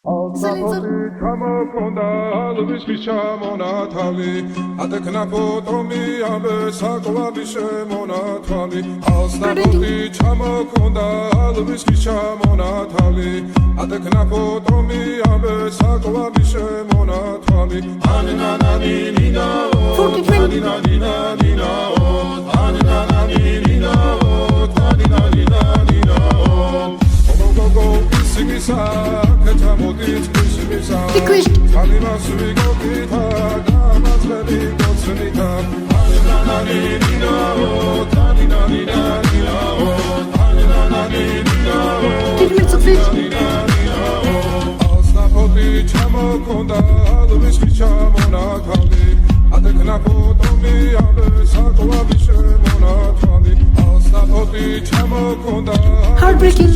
ჩამოქონდა ალვის ჩამონათალი ატეკნა ფოტომი ამბე საკვები შემონათალი ალსნაფოთი ჩამოქონდა ალვის ჩამონათალი ატეკნა ფოტომი ამბე საკვები შემონათალი ანინანანინინაო ანინანინანინაო ანინანანინინაო ანინანინანინაო გოგო ისიმისა Ketamodit kusimisa Alimas vigopita Gamazveli kotsunita Aninananinao Taninaninaninao Aninananinao Taninaninaninao Alsnapoti chamokonda Alvis chamonatali Atekna potomi Abe sakolavi shemonatali Alsnapoti chamokonda Heartbreaking